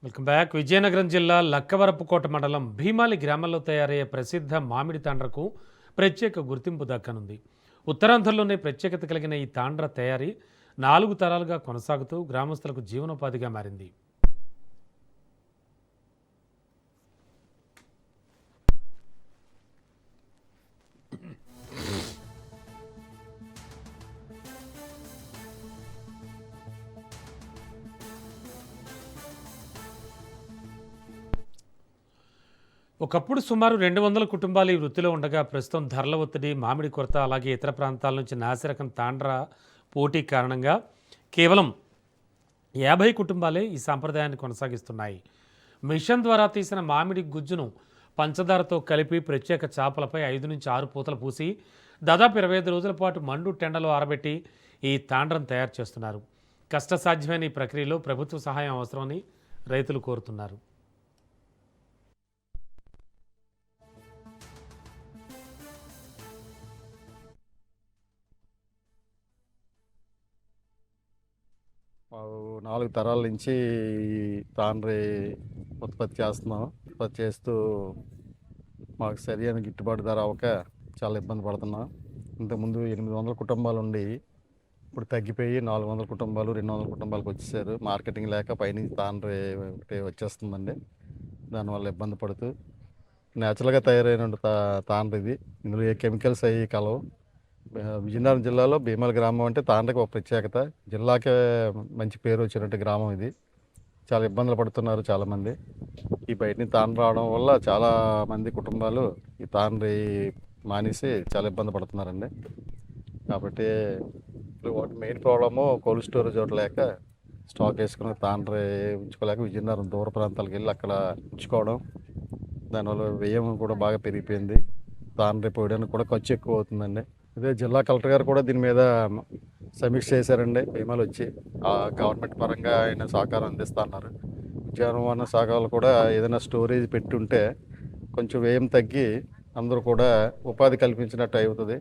Welcome back. Vizianagaram జిల్లా లక్కవరపుకోట మండలం భీమాలి గ్రామంలో తయారయ్యే ప్రసిద్ధ మామిడి తాండ్రకు ప్రత్యేక గుర్తింపు దక్కనుంది. ఉత్తరాంధ్రలోనే ప్రత్యేకత కలిగిన ఈ తాండ్ర తయారీ 4 తరాలుగా కొనసాగుతూ గ్రామస్తులకు జీవనోపాధిగా మారింది. ఒకప్పుడు సుమారు 200 కుటుంబాలు ఈ వృత్తిలో ఉండగా ప్రస్తుతం ధరల ఒత్తిడి, మామిడి కొరత, అలాగే ఇతర ప్రాంతాల నుంచి నాసిరకం తాండ్ర పోటీ కారణంగా కేవలం 50 కుటుంబాలే ఈ సాంప్రదాయాన్ని కొనసాగిస్తున్నాయి. మిషన్ ద్వారా తీసిన మామిడి గుజ్జును పంచదారతో కలిపి ప్రత్యేక చాపలపై 5 నుంచి 6 పూతలు పూసి దాదాపు 25 రోజుల పాటు మండు టెండలో ఆరబెట్టి ఈ తాండ్రం తయారు చేస్తున్నారు. కష్టసాధ్యమైన ఈ ప్రక్రియలో ప్రభుత్వ సహాయం అవసరమని రైతులు కోరుతున్నారు. మాకు 4 తరాల నుంచి ఈ తాండ్రి ఉత్పత్తి చేస్తున్నాం. ఉత్పత్తి చేస్తూ మాకు సరైన గిట్టుబాటు ధర అవ్వక చాలా ఇబ్బంది పడుతున్నాం. ఇంతకుముందు 800 కుటుంబాలు ఉండి ఇప్పుడు తగ్గిపోయి 400 కుటుంబాలు 200 కుటుంబాలకు వచ్చేసారు. మార్కెటింగ్ లేక పైనుంచి తాండ్రి ఒకటి వచ్చేస్తుందండి. దానివల్ల ఇబ్బంది పడుతూ నేచురల్గా తయారైన తాండ్రి ఇది. ఇందులో ఏ కెమికల్స్ అవి కలవు. విజయనగరం జిల్లాలో భీమాల గ్రామం అంటే తాండ్రకి ఒక ప్రత్యేకత. జిల్లాకే మంచి పేరు వచ్చినట్టు గ్రామం ఇది. చాలా ఇబ్బందులు పడుతున్నారు చాలామంది. ఈ బయట నుంచి తాండ్ర రావడం వల్ల చాలామంది కుటుంబాలు ఈ తాండ్రి మానేసి చాలా ఇబ్బంది పడుతున్నారండి. కాబట్టి ఇప్పుడు వాటి మెయిన్ ప్రాబ్లము కోల్డ్ స్టోరేజ్ ఒకటి లేక స్టాక్ వేసుకుని తాండ్రి ఉంచుకోలేక విజయనగరం దూర ప్రాంతాలకు వెళ్ళి అక్కడ ఉంచుకోవడం. దానివల్ల వ్యయం కూడా బాగా పెరిగిపోయింది. తాండ్రి పోయడానికి కూడా ఖర్చు ఎక్కువ అవుతుందండి. ఇదే జిల్లా కలెక్టర్ గారు కూడా దీని మీద సమీక్ష చేశారండి. భీమాలు వచ్చి గవర్నమెంట్ పరంగా ఆయన సహకారం అందిస్తా అన్నారు. ఉద్యానవన శాఖలు కూడా ఏదైనా స్టోరేజ్ పెట్టుంటే కొంచెం వ్యయం తగ్గి అందరూ కూడా ఉపాధి కల్పించినట్టు అవుతుంది.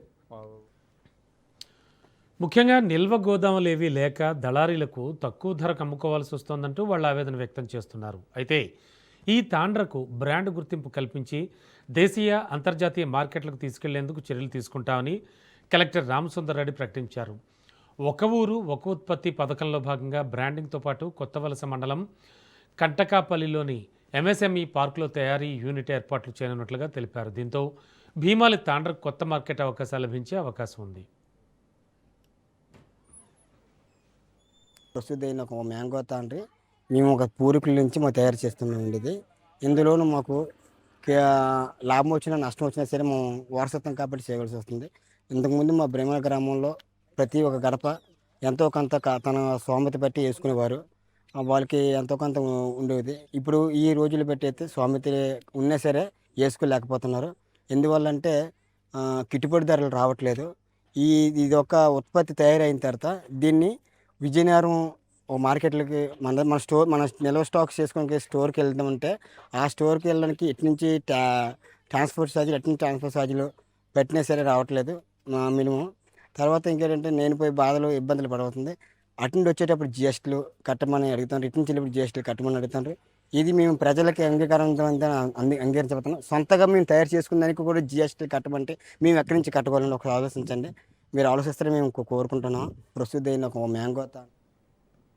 ముఖ్యంగా నిల్వ గోదాములు ఏవీ లేక దళారీలకు తక్కువ ధరకు అమ్ముకోవాల్సి వస్తోందంటూ వాళ్ళు ఆవేదన వ్యక్తం చేస్తున్నారు. అయితే ఈ తాండ్రకు బ్రాండ్ గుర్తింపు కల్పించి దేశీయ, అంతర్జాతీయ మార్కెట్లకు తీసుకెళ్లేందుకు చర్యలు తీసుకుంటామని కలెక్టర్ రామసుందర్ రెడ్డి ప్రకటించారు. ఒక ఊరు ఒక ఉత్పత్తి పథకంలో భాగంగా బ్రాండింగ్తో పాటు కొత్తవలస మండలం కంటకాపల్లిలోని ఎంఎస్ఎంఈ పార్కులో తయారీ యూనిట్ ఏర్పాట్లు చేయనున్నట్లుగా తెలిపారు. దీంతో భీమాలి తాండ్రకు కొత్త మార్కెట్ అవకాశాలు లభించే అవకాశం ఉంది. ప్రస్తుతమైన ఒక మ్యాంగో తాండ్రి మేము ఒక పూర్వీకుల నుంచి మేము తయారు చేస్తున్నామండి. ఇది ఇందులోనూ మాకు లాభం వచ్చినా నష్టం వచ్చినా సరే మేము వారసత్వం కాబట్టి చేయవలసి వస్తుంది. ఇంతకుముందు మా బ్రహ్మ గ్రామంలో ప్రతి ఒక్క గడప ఎంతో కొంత తన స్వామిత బట్టి వేసుకునేవారు. వాళ్ళకి ఎంతో కొంత ఉండేది. ఇప్పుడు ఈ రోజులు బట్టి అయితే స్వామిత ఉన్నా సరే వేసుకోలేకపోతున్నారు. ఎందువల్లంటే గిట్టుబాటు ధరలు రావట్లేదు. ఇది ఒక ఉత్పత్తి తయారైన తర్వాత దీన్ని విజయనగరం ఓ మార్కెట్లకి మన నిల్వ స్టాక్స్ చేసుకునే స్టోర్కి వెళ్దామంటే ఆ స్టోర్కి వెళ్ళడానికి ఎటు నుంచి ట్రాన్స్పోర్ట్ ఛార్జీలు పెట్టినా సరే రావట్లేదు మినిమం. తర్వాత ఇంకేంటంటే నేను పోయి బాధలు ఇబ్బందులు పడవుతుంది. అటు నుండి వచ్చేటప్పుడు జిఎస్టీలు కట్టమని అడుగుతాను, ఇటు నుంచి వెళ్ళేప్పుడు జిఎస్టీలు కట్టమని అడుగుతారు. ఇది మేము ప్రజలకి అంగీకరించబోతున్నాం. సొంతగా మేము తయారు చేసుకున్న దానికి కూడా జిఎస్టీలు కట్టమంటే మేము ఎక్కడి నుంచి కట్టుకోవాలని ఒక ఆలోచించండి. మీరు ఆలోచిస్తారని మేము కోరుకుంటున్నాం. ప్రస్తుతం ఒక మ్యాంగో